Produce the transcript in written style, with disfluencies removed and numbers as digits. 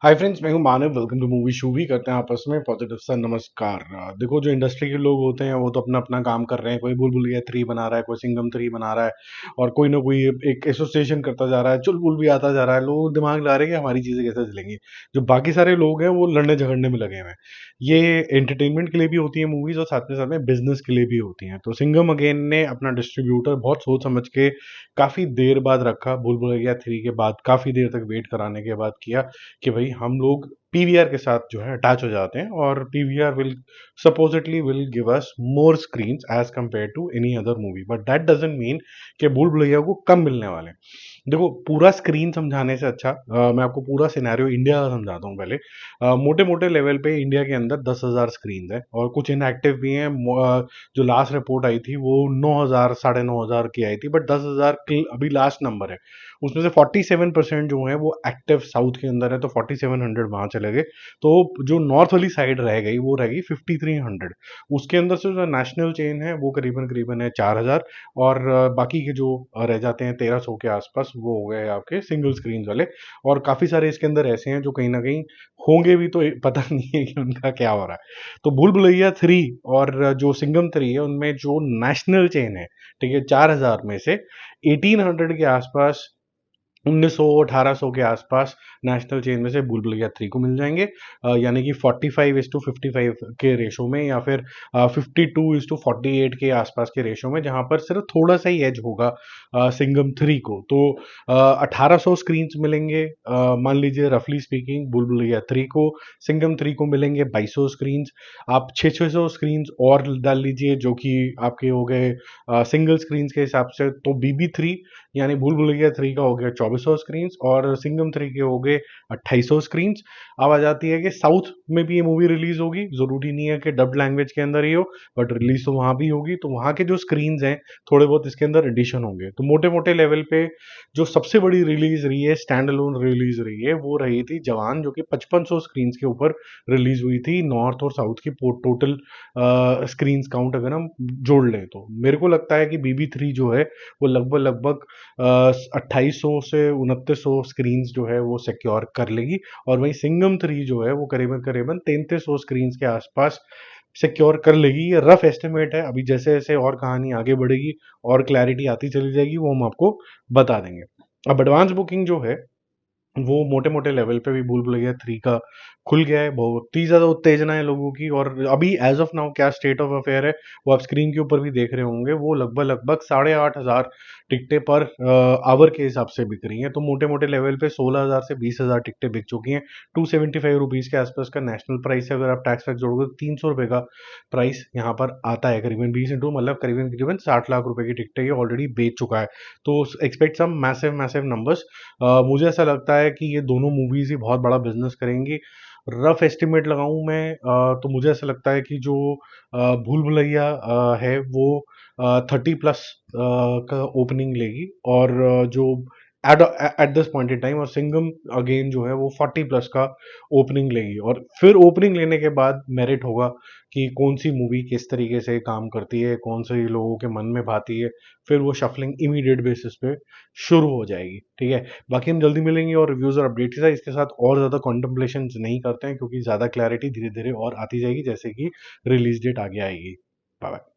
Hi friends, मैं हूं मानव। Welcome two movie शू। भी करते हैं आपस में पॉजिटिव सा नमस्कार। देखो, जो इंडस्ट्री के लोग होते हैं वो तो अपना अपना काम कर रहे हैं। कोई बुल बुलैया 3 बना रहा है, कोई सिंघम 3 बना रहा है, और कोई ना कोई एक एसोसिएशन करता जा रहा है, चुलबुल भी आता जा रहा है। लोग दिमाग ला रहे हैं कि हमारी चीज़ें कैसे चलेंगी। जो बाकी सारे लोग हैं वो लड़ने झगड़ने में लगे हुए हैं। ये एंटरटेनमेंट के लिए भी होती है मूवीज, और साथ में बिजनेस के लिए भी होती हैं। तो सिंघम अगेन ने अपना डिस्ट्रीब्यूटर बहुत सोच समझ के काफ़ी देर बाद रखा। भूल भुलैया 3 के बाद काफ़ी देर तक वेट कराने के बाद किया कि भाई हम लोग पीवीआर के साथ जो है अटैच हो जाते हैं, और PVR will supposedly will give us more screens as compared to any other movie. But that doesn't mean कि भूल भुलैया को कम मिलने वाले हैं। देखो, पूरा स्क्रीन समझाने से अच्छा मैं आपको पूरा सिनेरियो इंडिया का समझाता हूँ पहले। मोटे मोटे लेवल पे इंडिया के अंदर 10,000 स्क्रीन है, और कुछ इनएक्टिव भी हैं। जो लास्ट रिपोर्ट आई थी वो 9,000 9,500 की आई थी, बट 10,000 अभी लास्ट नंबर है। उसमें से 47% जो है वो एक्टिव साउथ के अंदर है, तो 4700 वहां चले गए। तो जो नॉर्थ वाली साइड रह गई वो रह गई 5300। उसके अंदर से जो नेशनल चेन है वो करीबन करीबन है 4,000, और बाकी के जो रह जाते हैं 1,300 के आसपास, वो हो गए आपके सिंगल स्क्रीन वाले। और काफ़ी सारे इसके अंदर ऐसे हैं जो कहीं ना कहीं होंगे भी, तो पता नहीं है कि उनका क्या हो रहा है। तो भूल भुलैया 3 और जो सिंगम 3 है उनमें जो नेशनल चेन है, ठीक है, 4,000 में से 1,800 के आसपास, 1900-1800 के आसपास नेशनल चेन में से भूल भुलैया 3 को मिल जाएंगे। यानी कि 45:55 के रेशो में, या फिर 52:48 के आसपास के रेशो में, जहां पर सिर्फ थोड़ा सा ही एज होगा सिंघम 3 को। तो 1800 स्क्रीन मिलेंगे, मान लीजिए रफली स्पीकिंग भूल भुलैया 3 को। सिंघम 3 को मिलेंगे 2200 स्क्रीन। आप 600 स्क्रीन और डाल लीजिए, जो कि आपके हो गए सिंगल स्क्रीन के हिसाब से। तो बीबी 3 यानी भूल भुलैया 3 का हो गया 2400 स्क्रीन, और सिंघम 3 के हो गए 2800 स्क्रीन। अब आ जाती है कि साउथ में भी ये मूवी रिलीज होगी। जरूरी नहीं है कि डब्ड लैंग्वेज के अंदर ही हो, बट रिलीज तो वहां भी होगी। तो वहां के जो स्क्रीन हैं थोड़े बहुत इसके अंदर एडिशन होंगे। तो मोटे मोटे लेवल पे जो सबसे बड़ी रिलीज रही है, स्टैंड अलोन रिलीज रही है, वो रही थी जवान, जो कि 5500 स्क्रीन के ऊपर रिलीज हुई थी। नॉर्थ और साउथ की टोटल स्क्रीन काउंट अगर हम जोड़ लें, तो मेरे को लगता है कि बीबी 3 जो है वो लगभग लगभग 2800 से 2900 स्क्रीन जो है वो सिक्योर कर लेगी। और वही सिंगम 3 जो है वो करीबन करीबन 3300 स्क्रीन के आसपास सिक्योर कर लेगी। ये रफ एस्टिमेट है। अभी जैसे जैसे और कहानी आगे बढ़ेगी और क्लैरिटी आती चली जाएगी, वो हम आपको बता देंगे। अब एडवांस बुकिंग जो है वो मोटे मोटे लेवल पे भी भूल भुलैया 3 का खुल गया है। बहुत ही ज्यादा उत्तेजना है लोगों की। और अभी एज ऑफ नाउ क्या स्टेट ऑफ अफेयर है वो आप स्क्रीन के ऊपर भी देख रहे होंगे। वो लगभग लगभग 8,500 टिकटें पर आवर के हिसाब से बिक रही हैं। तो मोटे मोटे लेवल पे 16,000 से 20,000 टिकटें बिक चुकी हैं। 275 रुपीज के आसपास का नेशनल प्राइस है। अगर आप टैक्स वैक्स जोड़ोगे तो 300 रुपये का प्राइस यहाँ पर आता है। करीबन 20 इंटू मतलब करीबन करीबन 60 लाख रुपए की टिकटें ये ऑलरेडी बेच चुका है। तो expect some massive massive numbers. मुझे ऐसा लगता है कि ये दोनों मूवीज ही बहुत बड़ा बिजनेस करेंगी। रफ एस्टिमेट लगाऊं मैं, तो मुझे ऐसा लगता है कि जो भूल भुलैया है वो 30+ का ओपनिंग लेगी, और जो at at this point in time, और सिंगम अगेन जो है वो 40+ का ओपनिंग लेगी। और फिर ओपनिंग लेने के बाद मेरिट होगा कि कौन सी मूवी किस तरीके से काम करती है, कौन से लोगों के मन में भाती है। फिर वो शफलिंग इमीडिएट बेसिस पे शुरू हो जाएगी। ठीक है, बाकी हम जल्दी मिलेंगे और रिव्यूज और अपडेट्स है इसके साथ। और ज़्यादा कॉन्टम्पलेशन नहीं करते हैं, क्योंकि ज़्यादा क्लैरिटी धीरे धीरे और आती जाएगी जैसे कि रिलीज डेट आगे आएगी। Bye bye.